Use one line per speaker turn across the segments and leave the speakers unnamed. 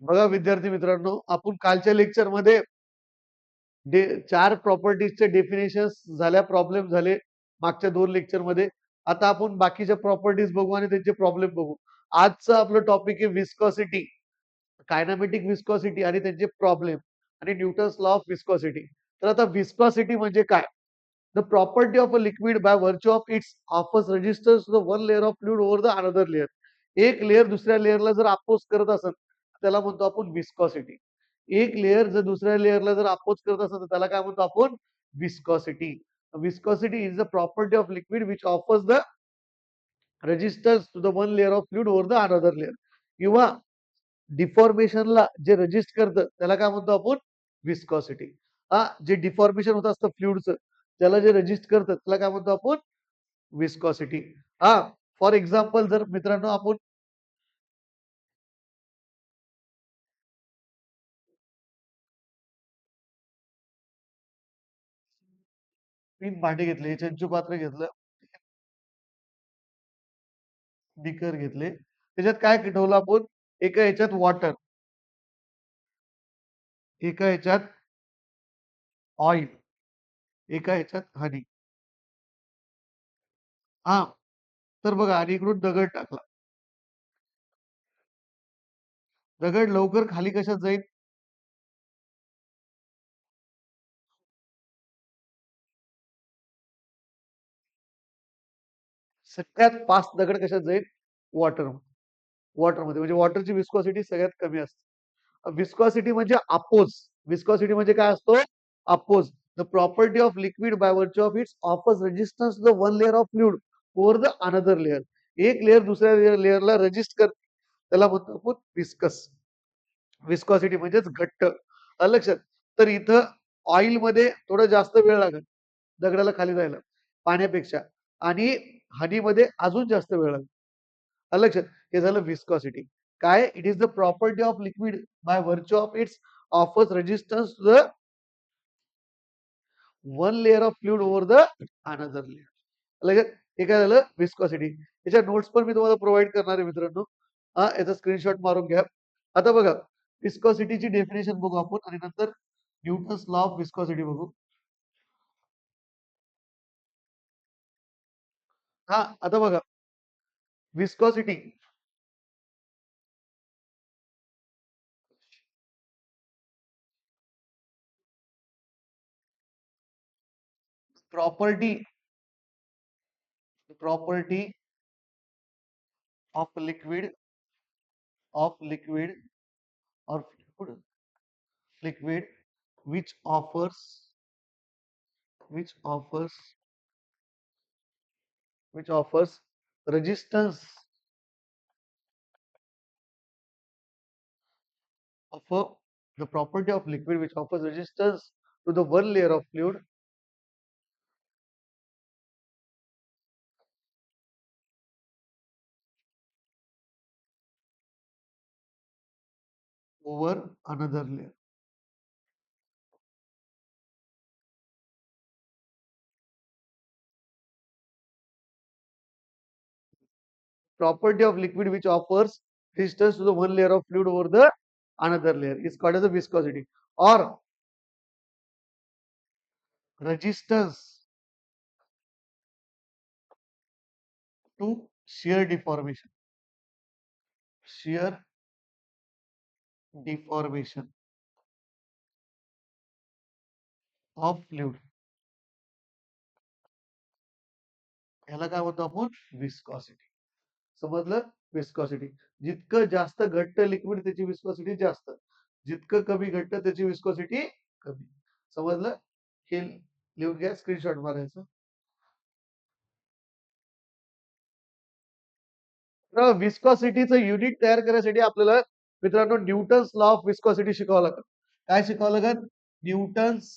बघा विद्यार्थी मित्रांनो, आपण कालच्या लेक्चरमध्ये 4 प्रॉपर्टीजचे डेफिनेशन्स झाल्या, प्रॉब्लेम झाले मागच्या 2 लेक्चरमध्ये. आता आपण बाकीच्या प्रॉपर्टीज बघू आणि त्यांचे प्रॉब्लेम बघू. आजचं आपलं टॉपिक आहे विस्कॉसिटी, कायनामेटिक विस्कॉसिटी आणि त्यांचे प्रॉब्लेम आणि न्यूटन्स लॉ ऑफ विस्कॉसिटी. तर आता विस्कॉसिटी म्हणजे काय? The property of a liquid by virtue of its offers resistance to the one layer of fluid over the another layer. एक layer दुसऱ्या लेयरला जर अपोज करत असेल, त्याला म्हणतो आपण विस्कॉसिटी. एक लेयर जर दुसऱ्या लेयरला जर अपोज करत असेल, तर त्याला काय म्हणतो आपण? Viscosity. Viscosity is the property of liquid which offers the resistance to the one layer of fluid over the another layer. किंवा डिफॉर्मेशनला जे रजिस्ट करतं त्याला काय म्हणतो आपण? विस्कॉसिटी. हा, जे डिफॉर्मेशन होत असतं फ्लुइडचं, त्याला जे रजिस्ट करतं त्याला काय म्हणतो आपण? विस्कॉसिटी. हा, फॉर एक्झाम्पल जर मित्रांनो आपण तीन भांडे घेतले, चंचू पात्र घेतलं, बिकर घेतले, त्याच्यात काय ठेवलं आपण? एका ह्याच्यात वॉटर, एका ह्याच्यात ऑइल, एका ह्याच्यात हनी. हा, तर बघा आणि इकडून दगड टाकला. दगड लवकर खाली कशात जाईल? सगळ्यात फास्ट दगड कशात जाईल? वॉटर. वॉटरमध्ये, म्हणजे वॉटरची विस्कॉसिटी सगळ्यात कमी असते. विस्कॉसिटी म्हणजे अपोज. विस्कॉसिटी म्हणजे काय असतो? Oppose. The property of liquid by virtue of its offers resistance the one layer of fluid over the another layer. एक लेयर दुसऱ्या लेयरला रजिस्ट करते, त्याला म्हणतो आपण विस्कस. विस्कॉसिटी म्हणजेच घट्ट. आलं लक्षात? तर इथं ऑइल मध्ये थोडं जास्त वेळ लागेल दगडाला खाली जायला पाण्यापेक्षा, आणि हनी मध्ये अजून जास्त वेळ लागेल. आलं लक्षात? हे झालं विस्कॉसिटी. काय? It is the property of liquid by virtue of its offers resistance to the one layer of fluid over the another layer. लक्षात? हे काय झालं? विस्कॉसिटी. याच्या नोट्स पण मी तुम्हाला प्रोव्हाइड करणार आहे मित्रांनो. हा, याचा स्क्रीनशॉट मारून घ्या. आता बघा, विस्कॉसिटीची डेफिनेशन बघू आपण आणि नंतर न्यूटन्स लॉ ऑफ विस्कॉसिटी बघू. हा, आता बघा, viscosity property property of liquid और liquid which which offers offers resistance of the property of liquid which offers resistance to the one layer of fluid over another layer. Property of liquid which offers resistance to the one layer of fluid over the another layer is called as a viscosity, or resistance to shear deformation. Shear deformation of fluid. याला काय म्हणतो आपण? Viscosity. समजलं? Viscosity. जितकं जास्त घट्ट liquid त्याची viscosity जास्त, जितकं कमी घट्ट त्याची विस्कॉसिटी कमी. समजलं? हे लिहून घ्या, स्क्रीनशॉट मारायचं. विस्कॉसिटीचं युनिट तयार करण्यासाठी आपल्याला मित्रांनो न्यूटन्स लॉ ऑफ विस्कॉसिटी शिकावं लागेल. काय शिकावं लागेल? Newton's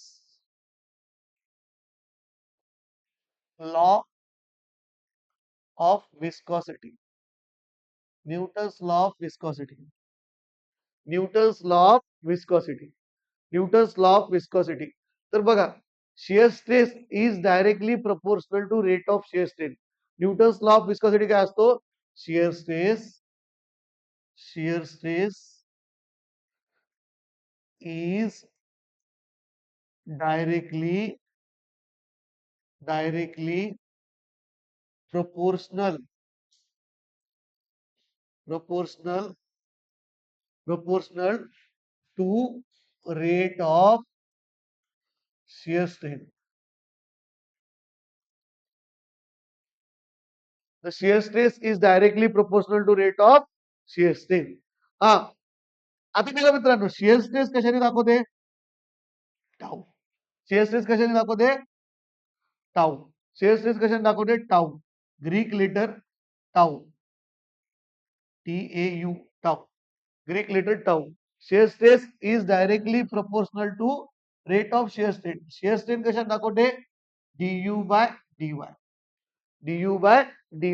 law of viscosity. Newton's law of viscosity. Newton's law of viscosity. Newton's law of viscosity. तर बघा, shear stress is directly proportional to rate of shear strain. Newton's law of viscosity काय असतो? Shear stress is directly proportional proportional proportional to rate of shear strain. The shear stress is directly proportional to rate of shear strain. हा आता बघा मित्रांनो, shear stress कशाने दाखवते? Tau. shear stress कशाने दाखवते? टाऊ. shear stress कशाने दाखवते? Tau. Greek letter tau. TAU tau. Greek letter tau. Shear stress is directly proportional to rate of shear strain. Shear strain कशात दाखवते? du by dy. du by dy.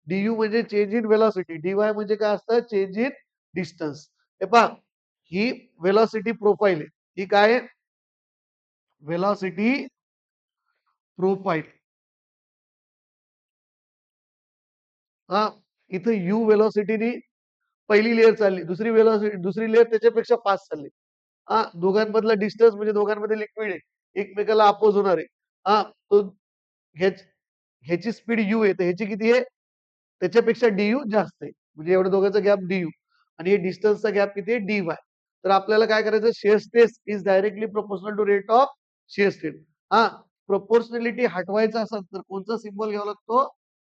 du म्हणजे change in velocity, dy म्हणजे काय असतं? Change in distance. हे पहा, ही velocity profile आहे. ही काय आहे? Velocity profile. हा, इथं u वेलॉसिटीनी पहिली लेअर चालली, दुसरी वेलॉसिटी, दुसरी लेअर त्याच्यापेक्षा फास्ट चालली. हा, दोघांमधला डिस्टन्स म्हणजे दोघांमध्ये लिक्विड आहे, एकमेकाला अपोज होणार आहे. हा, तो ह्याची स्पीड यू आहे, तर ह्याची किती आहे? त्याच्यापेक्षा डीयू जास्त आहे, म्हणजे एवढ्या दोघांचा गॅप डीयू, आणि हे डिस्टन्सचा गॅप किती आहे? D y. तर आपल्याला काय करायचं? Shear stress is directly proportional to rate of shear strain. हा, प्रोपोर्शनॅलिटी हटवायचं असेल तर कोणता सिम्बॉल घ्यावा लागतो?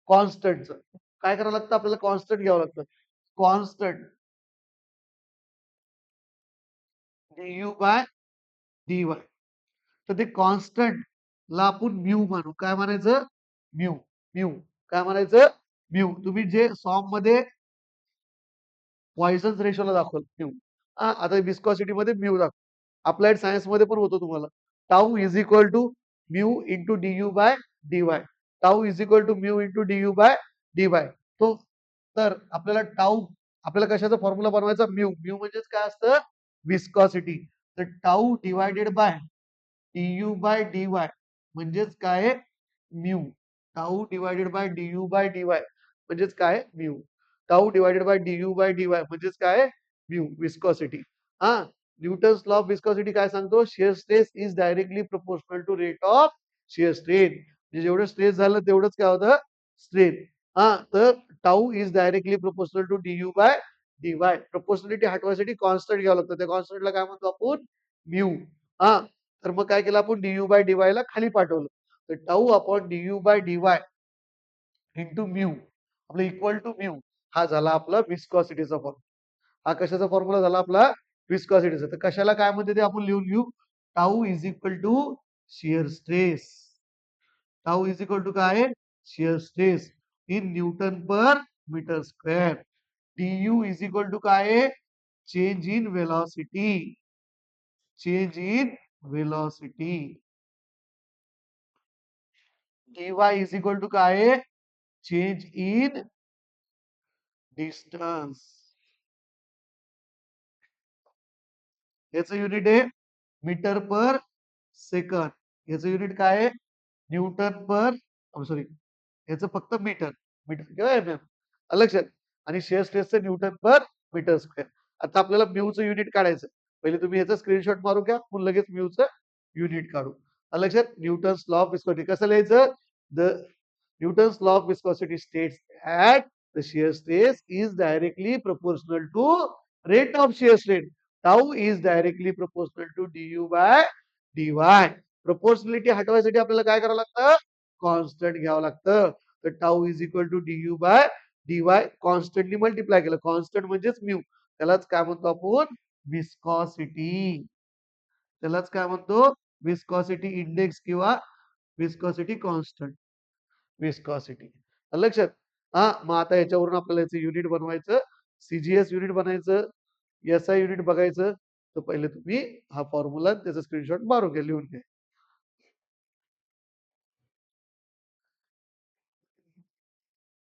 कॉन्स्टंटचं. काय करावं लागतं आपल्याला? कॉन्स्टंट घ्यावं लागतं. Constant du by dy. तर ते कॉन्स्टंट ला आपण म्यू मानू. काय म्हणायचं? म्यू. म्यू काय म्हणायचं? म्यू. तुम्ही जे सॉम मध्ये पॉइझन्स रेशोला दाखवलं म्यू, आता विस्कॉसिटी मध्ये म्यू दाखव. अप्लाइड सायन्स मध्ये पण होतो तुम्हाला. Tau is equal to mu into d u by d y. Tau is equal to mu into d u by d y. तो तर आपल्याला टाऊ, आपल्याला कशाचा फॉर्म्युला बनवायचा? म्यू. म्यू म्हणजेच काय असतं? विस्कॉसिटी. तर tau divided by du by dy म्हणजेच काय? Mu. Tau divided by du by dy म्हणजेच काय? Mu. Tau divided by du by dy म्हणजेच काय? म्यू. विस्कॉसिटी. हा, न्यूटन्स लॉ ऑफ विस्कॉसिटी काय सांगतो? Shear stress is directly proportional to rate of shear strain. म्हणजे जेवढं स्ट्रेस झालं तेवढंच काय होतं? स्ट्रेन. हा, तर tau is directly proportional to du by dy. Proportionality हटवायसाठी कॉन्स्टंट घ्यावं लागतं. त्या कॉन्स्टंटला काय म्हणतो आपण? म्यू. हा, तर मग काय केलं आपण? डीयू बाय डीवाय ला खाली पाठवलं. तर tau upon d u by d y into mu आपलं इक्वल टू म्यू. हा झाला आपला विस्कॉसिटीचा फॉर्म्युला. हा कशाचा फॉर्म्युला झाला आपला? विस्कॉसिटीचा. तर कशाला काय म्हणते ते आपण लिहून घेऊ. Tau is equal to shear stress. Tau is equal to काय? Shear stress in newton per metre square. Du is equal to काय? Change in velocity. Change in velocity. dy is equal to काय? Change in distance. याचं unit आहे metre per second. याचं unit काय आहे? Newton पर, sorry, याचं फक्त metre. Metre किंवा एमएम. लक्षात. आणि share स्ट्रेसचं Newton per metre square. आता आपल्याला म्यूचं युनिट काढायचं. पहिले तुम्ही याचा स्क्रीनशॉट मारू घ्या, मग लगेच म्यूचं युनिट काढू. लक्षात. न्यूटन्स लॉ ऑफ विस्कॉसिटी कसं लिहायचं? The Newton's law of viscosity states that the shear stress is directly proportional to rate of shear strain. Tau is directly proportional to du by dy. Proportionality हटवायसाठी आपल्याला काय करावं लागतं? Constant घ्यावं लागतं. तर tau is equal to du by dy कॉन्स्टंटनी multiply केलं. कॉन्स्टंट म्हणजेच म्यू. त्यालाच काय म्हणतो आपण? विस्कॉसिटी. त्यालाच काय म्हणतो? विस्कॉसिटी इंडेक्स किंवा विस्कॉसिटी कॉन्स्टंट. विस्कॉसिटी. लक्षात. हा, मग आता याच्यावरून आपल्याला याचं युनिट बनवायचं. सीजीएस युनिट बनायचं, एसआय युनिट बघायचं. तर पहिले तुम्ही हा फॉर्म्युला त्याचा स्क्रीनशॉट मारून घ्या, लिहून घ्या.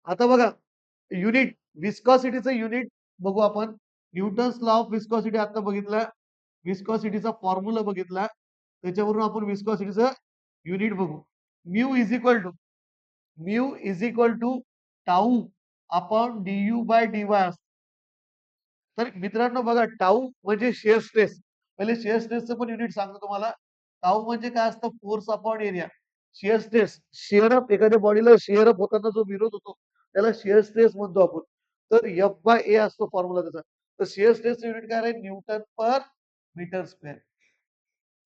आता बघा, युनिट विस्कॉसिटीचं युनिट बघू आपण. न्यूटन्स लॉ ऑफ विस्कॉसिटी आता बघितला. विस्कॉसिटीचा फॉर्म्युला बघितला. त्याच्यावरून आपण विस्कॉसिटीचं युनिट बघू. Mu is equal to tau upon d u by d y. तर मित्रांनो बघा, टाऊ म्हणजे शेअर स्ट्रेस. पहिले शिअर स्ट्रेसचं पण युनिट सांगतो तुम्हाला. टाऊ म्हणजे काय असतं? Force upon area. Shear stress, shear up, एखाद्या बॉडीला शिअर अप होताना जो विरोध होतो त्याला शिअर स्ट्रेस म्हणतो आपण. तर एफ बाय ए असतो फॉर्म्युला त्याचा. तर शिअर स्ट्रेसचं युनिट काय आहे? Newton per metre square.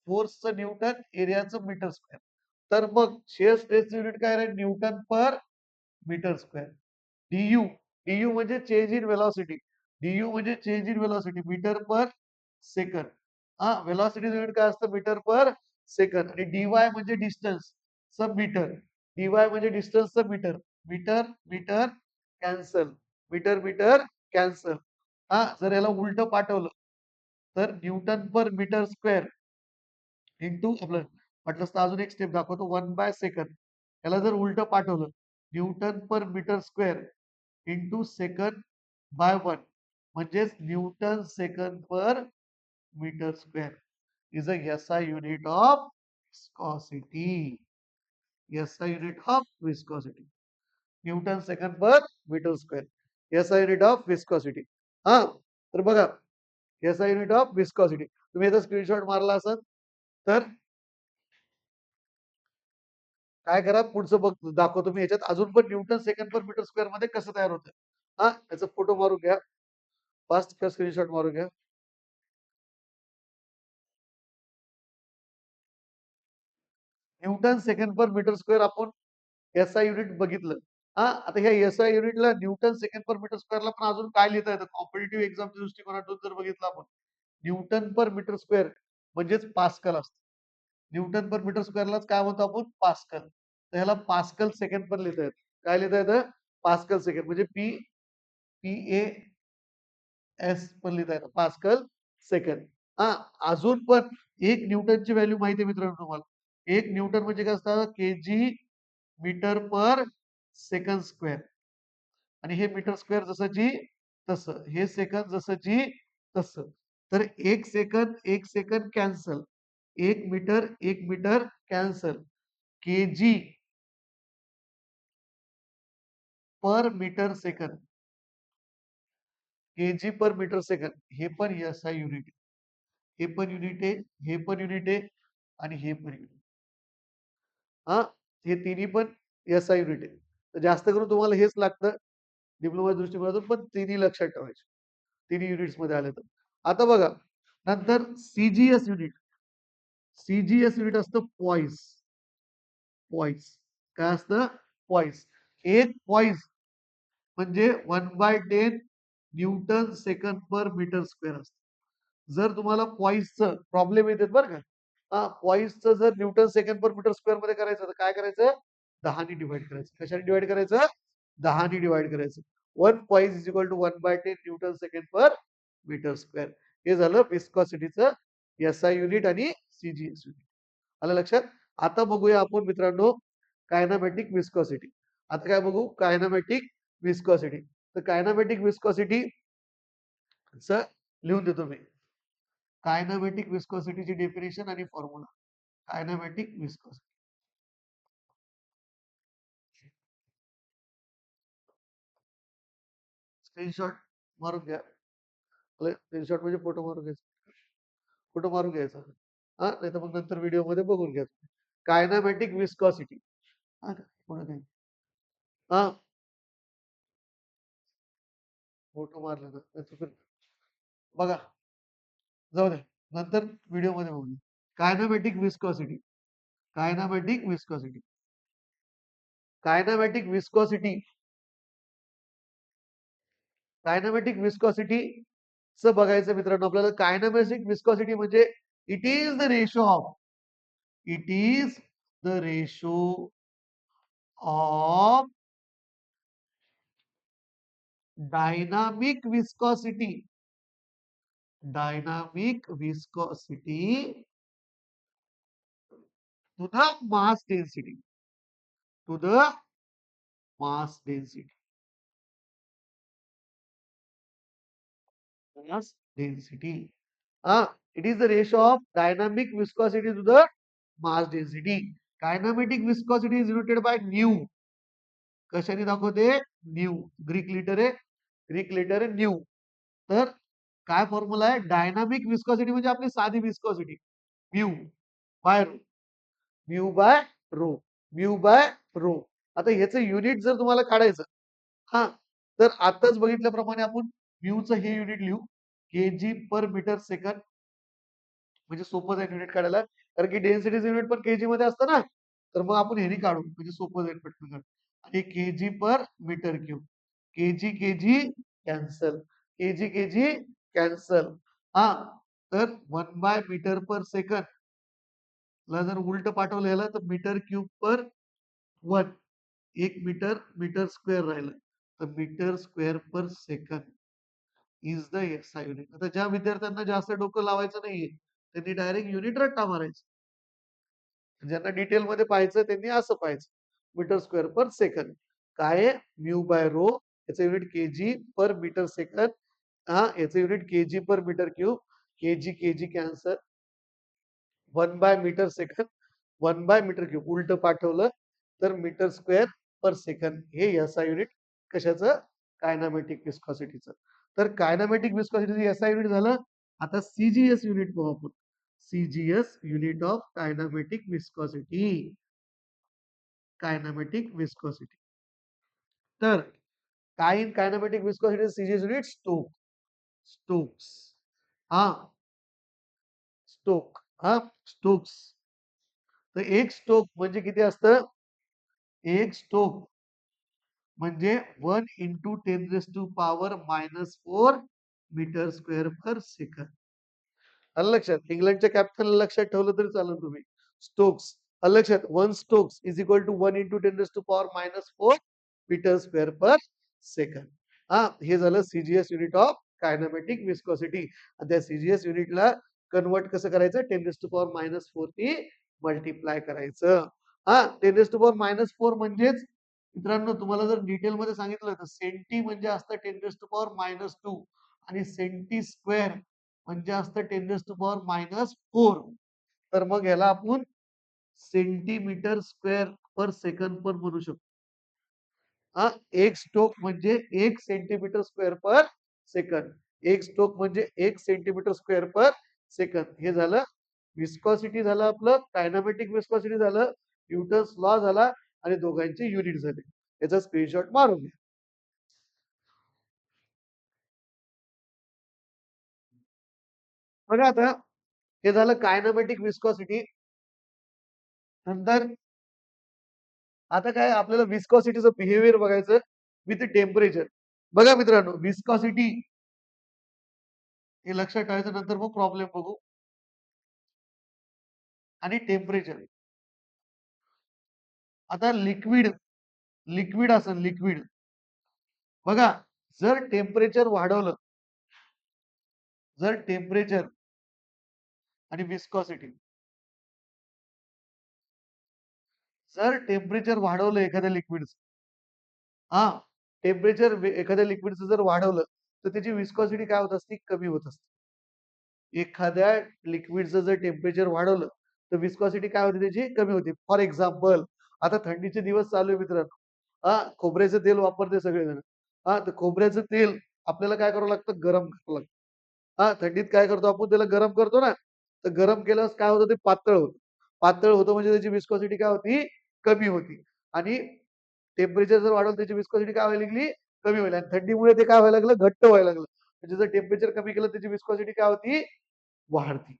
फोर्सचं न्यूटन, एरियाचं मीटर स्क्वेअर. तर मग शिअर स्ट्रेसचं युनिट काय आहे? Newton per metre square. Du, du म्हणजे चेंज इन वेलॉसिटी. डीयू म्हणजे change in velocity, metre per second. हा, वेलॉसिटी युनिट काय असतं? Metre per second. आणि डीवाय म्हणजे डिस्टन्स सब मीटर. डीवाय म्हणजे डिस्टन्सचं metre. Metre metre cancel, metre metre cancel. हा, जर याला उलट पाठवलं तर newton per metre square into आपलं, म्हटलं तर अजून एक स्टेप दाखवतो, 1/सेकंड. याला जर उलट पाठवलं, newton per metre square into second by 1, म्हणजेच newton second per metre square is a SI unit of viscosity. SI unit of viscosity, newton second per metre square, SI unit of viscosity. हा, तर बघा, SI unit of viscosity. तुम्ही याचा screenshot मारला असाल तर काय करा, पुढचं बघ दाखवतो मी याच्यात अजून पण Newton second per metre square मध्ये कसं तयार होतं. हा, याचा फोटो मारून घ्या, फास्ट स्क्रीनशॉट मारून घ्या. Newton second per metre square आपण SI युनिट बघितलं. हा, आता ह्या SI युनिटला न्यूटन सेकंड पर मीटर स्क्वेअरला पण अजून काय लिहिता येतं? कॉम्पिटिटिव्ह एक्झामच्या दृष्टिकोनातून जर बघितलं आपण, न्यूटन पर मीटर स्क्वेअर म्हणजेच पास्कल असतं. न्यूटन पर मीटर स्क्वेअरलाच काय म्हणतो आपण? पास्कल. तर ह्याला पास्कल सेकंड पण लिहिता येतं. काय लिहिता येतं? पास्कल सेकंड, म्हणजे PAS पण लिहिता येतं, पास्कल सेकंड. हा, अजून पण एक न्यूटनची व्हॅल्यू माहिती आहे मित्रांनो तुम्हाला. एक न्यूटन म्हणजे काय असतं? KG metre per second square. आणि हे मीटर स्क्वेअर जसंची तसं, हे सेकंद जसंची तसं. तर एक सेकंद कॅन्सल, एक metre cancel. KG per metre second, KG per metre second, हे पण SI युनिट आहे. हे पण युनिट आहे, हे पण युनिट आहे, आणि हे पण युनिट. हा, हे तिन्ही पण SI युनिट आहे. तर जास्त करून तुम्हाला हेच लागतं डिप्लोमा दृष्टिकोनातून, पण तिन्ही लक्षात ठेवायचे, तिन्ही युनिट्स मध्ये आले तर. आता बघा, नंतर CGS युनिट. CGS युनिट असतं पॉइस. पॉइस काय असतं? पॉइस. एक पॉइस म्हणजे 1/10 newton second per metre square असतं. जर तुम्हाला पॉइसचं प्रॉब्लेम येतात बरं का, हा, पॉइसचं जर Newton second per metre square मध्ये करायचं तर काय करायचं? 10 ने डिवाइड करायचं. कशाने डिवाइड करायचं? 10 ने डिवाइड करायचं. 1 poise is equal to 1/10 newton second per metre square. हे झालं विस्कॉसिटीचं SI युनिट आणि CGS युनिट. आलं लक्षात? आता बघूया आपण मित्रांनो कायनामॅटिक विस्कॉसिटी. आता काय बघू? कायनामॅटिक विस्कॉसिटी. तर कायनामॅटिक विस्कॉसिटी लिहून देतो मी. कायनामॅटिक विस्कॉसिटीची डेफिनेशन आणि फॉर्म्युला. कायनामॅटिक विस्कॉसिटी, स्क्रीनशॉट मारून घ्या. स्क्रीनशॉट म्हणजे फोटो मारून घ्यायचा. फोटो मारून घ्यायचा. हा, नाही तर मग नंतर व्हिडिओ मध्ये बघून घ्या. कायनामॅटिक विस्कॉसिटी. हा, पुढे काय? हा, फोटो मारला ना त्याचं बघा, जाऊ द्या, नंतर व्हिडिओ मध्ये बघू. कायनामॅटिक विस्कॉसिटी, कायनामॅटिक विस्कॉसिटी, कायनामॅटिक विस्कॉसिटी, कायनामॅटिक विस्कॉसिटी च बघायचं मित्रांनो आपल्याला. कायनामॅटिक विस्कॉसिटी म्हणजे it is the ratio of, it is the ratio of dynamic viscosity, dynamic viscosity to the mass density, to the mass density, mass density. It is the ratio of dynamic viscosity to the mass density. Kinematic viscosity is denoted by nu. कशाने दाखवते? Nu. Greek letter आहे, Greek letter आहे nu. तर काय formula आहे? Dynamic viscosity म्हणजे आपली साधी viscosity mu by rho, mu by rho, mu by rho. आता ह्याचं युनिट जर तुम्हाला काढायचं, हा, तर आताच बघितल्याप्रमाणे आपण म्यूचं हे युनिट लिहू, केजी पर मीटर सेकंड. म्हणजे सोपं जाईल युनिट काढायला, कारण की डेन्सिटीचं युनिट पण केजी मध्ये असतं ना, तर मग आपण हेनी काढू म्हणजे सोपं जाईल पटकन. आणि KG per metre cube, KG KG cancel, KG KG cancel. हा, तर 1/मीटर पर सेकंड ला जर उलट पाठवलं याला तर metre cube per 1, 1 metre metre square राहिलं, तर metre square per second is the SI unit. आता ज्या विद्यार्थ्यांना जास्त डोकं लावायचं नाहीये त्यांनी डायरेक्ट युनिट रट्टा मारायचं. ज्यांना डिटेल मध्ये पाहायचं त्यांनी असं पाहायचं, मीटर स्क्वेअर पर सेकंड. काय आहे? म्यू बाय रो, याचं unit KG per metre second. हा, याचं unit KG per metre cube, KG KG cancel, 1/मीटर सेकंड, 1/मीटर क्यूब उलट पाठवलं तर मीटर स्क्वेअर पर सेकंड. हे एसआय युनिट कशाचं? कायनामेटिक विस्कॉसिटीचं. तर कायनामेटिक विस्कॉसिटीचं एसआय युनिट झालं. आता सीजीएस युनिट पाहू आपण. CGS unit of kinematic viscosity, kinematic viscosity. तर काय in kinematic viscosity CGS unit? Stoke, stokes. हा, स्टोक, हा, स्टोक्स. तर एक स्टोक म्हणजे किती असतं? एक स्टोक म्हणजे 1 × 10⁻⁴ मीटर स्क्वेअर पर सेकंड. आलं लक्षात? इंग्लंडच्या कॅप्टनला लक्षात ठेवलं तरी चालेल तुम्ही. स्टोक्स आलं लक्षात? 1 stokes is equal to 1 × 10⁻⁴ metre square per second. हा, हे झालं CGS unit of kinematic viscosity. त्या सीजीएस युनिटला कन्वर्ट कसं करायचं? 10⁻⁴ नी मल्टिप्लाय करायचं. हा, 10⁻⁴ म्हणजेच मित्रांनो तुम्हाला जर डिटेल मध्ये सांगितलं तर सेंटी म्हणजे असतं 10⁻⁻² आणि सेंटी स्क्वेअर म्हणजे असतं 10⁻⁻4. तर मग याला आपण सेंटीमीटर स्क्वेअर पर सेकंड पण म्हणू शकतो. हा, एक स्टोक म्हणजे 1 सेंटीमीटर स्क्वेअर पर सेकंड. एक स्टोक म्हणजे 1 सेंटीमीटर स्क्वेअर पर सेकंड. हे झालं विस्कॉसिटी, झालं आपलं कायनामेटिक विस्कॉसिटी, झालं न्यूटन्स लॉ झाला, आणि दोघांचे युनिट झाले. याचा स्क्रीनशॉट मारून घ्या. बघा आता, हे झालं कायनामेटिक विस्कॉसिटी. नंतर आता काय आपल्याला विस्कॉसिटीचं बिहेवियर बघायचं विथ टेम्परेचर. बघा मित्रांनो, विस्कॉसिटी हे लक्षात ठेवायचं, नंतर मग प्रॉब्लेम बघू. आणि टेम्परेचर. आता लिक्विड, लिक्विड असेल लिक्विड, बघा जर टेम्परेचर वाढवलं, जर टेम्परेचर आणि विस्कॉसिटी, जर टेम्परेचर वाढवलं एखाद्या लिक्विडचं, हा, टेम्परेचर एखाद्या लिक्विडचं जर वाढवलं तर त्याची विस्कॉसिटी काय होत असते? कमी होत असते. एखाद्या लिक्विडचं जर टेम्परेचर वाढवलं तर विस्कॉसिटी काय होते? त्याची कमी होते. फॉर एक्झाम्पल, आता थंडीचे दिवस चालू आहे मित्रांनो, हा, खोबऱ्याचं तेल वापरते सगळेजण. हा, तर खोबऱ्याचं तेल आपल्याला काय करावं लागतं? गरम करावं लागतं. हा, थंडीत काय करतो आपण? त्याला गरम करतो ना, तर गरम केल्यावर काय होतं? ते पातळ होतं. पातळ होतं म्हणजे त्याची विस्कॉसिटी काय होती? कमी होती. आणि टेम्परेचर जर वाढवलं त्याची विस्कॉसिटी काय व्हायला लागली? कमी व्हायला. आणि थंडीमुळे ते काय व्हायला लागलं? घट्ट व्हायला लागलं. म्हणजे जर टेम्परेचर कमी केलं त्याची विस्कॉसिटी काय होती? वाढती.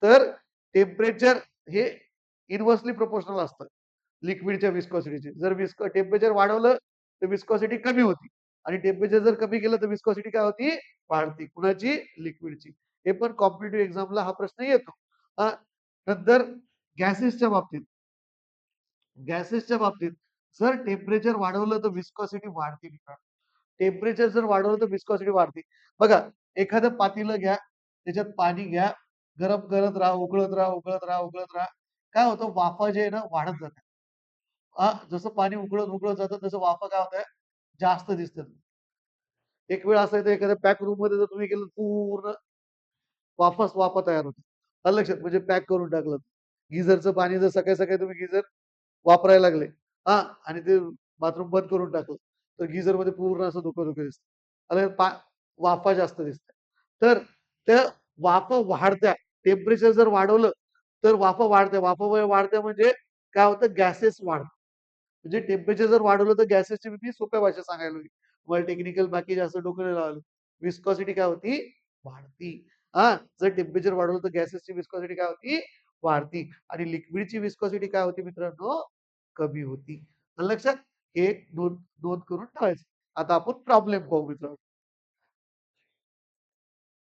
तर टेम्परेचर हे इन्व्हर्सली प्रोपोर्शनल असतं लिक्विडच्या विस्कॉसिटीचे. जर टेम्परेचर वाढवलं तर विस्कॉसिटी कमी होती, आणि टेम्परेचर जर कमी केलं तर विस्कॉसिटी काय होती? वाढती. कुणाची? लिक्विडची. हे पण कॉम्पिटिटिव्ह एक्झामला हा प्रश्न येतो. हा, नंतर गॅसेसच्या बाबतीत, गॅसेसच्या बाबतीत जर टेम्परेचर वाढवलं तर विस्कॉसिटी वाढते. टेम्परेचर जर वाढवलं तर विस्कॉसिटी वाढते. बघा, एखादं पातेलं घ्या, त्याच्यात पाणी घ्या, गरम करत राहा, उकळत राहा, उकळत राहा, उकळत राहा. काय होतं? वाफा जे आहे ना वाढत जातात. जसं पाणी उकळत उकळत जातं तसं वाफा काय होत जास्त दिसतात. एक वेळ असायचं एखाद्या पॅक रूम मध्ये जर तुम्ही गेलं पूर्ण वाफच वाफा तयार होते. आलं लक्षात? म्हणजे पॅक करून टाकलं. गिझरचं पाणी जर सकाळी सकाळी तुम्ही गिझर वापरायला लागले, हा, आणि ते बाथरूम बंद करून टाकलं तर गिझर मध्ये पूर्ण असं धुकं धुकं दिसतं. वाफा जास्त दिसतात. तर त्या वाफा वाढत्या. टेम्परेचर जर वाढवलं, तर वाफा वाढत्या. वाफा वाढत्या म्हणजे काय होतं गॅसेस वाढतात. म्हणजे टेम्परेचर जर वाढवलं तर गॅसेसची मी सोप्या भाषेत सांगायला लागली. तुम्हाला टेक्निकल बाकी जास्त डोकं नाही लावायला. विस्कॉसिटी काय होती? वाढती. हां, जर टेम्परेचर वाढवलं तर गॅसेसची विस्कॉसिटी काय होती? वाढती आणि लिक्विडची विस्कॉसिटी काय होती मित्रांनो? कमी होती. आलं लक्षात? हे 2 नोंद करून ठेवायचं. आता आपण प्रॉब्लेम पाहू मित्रांनो.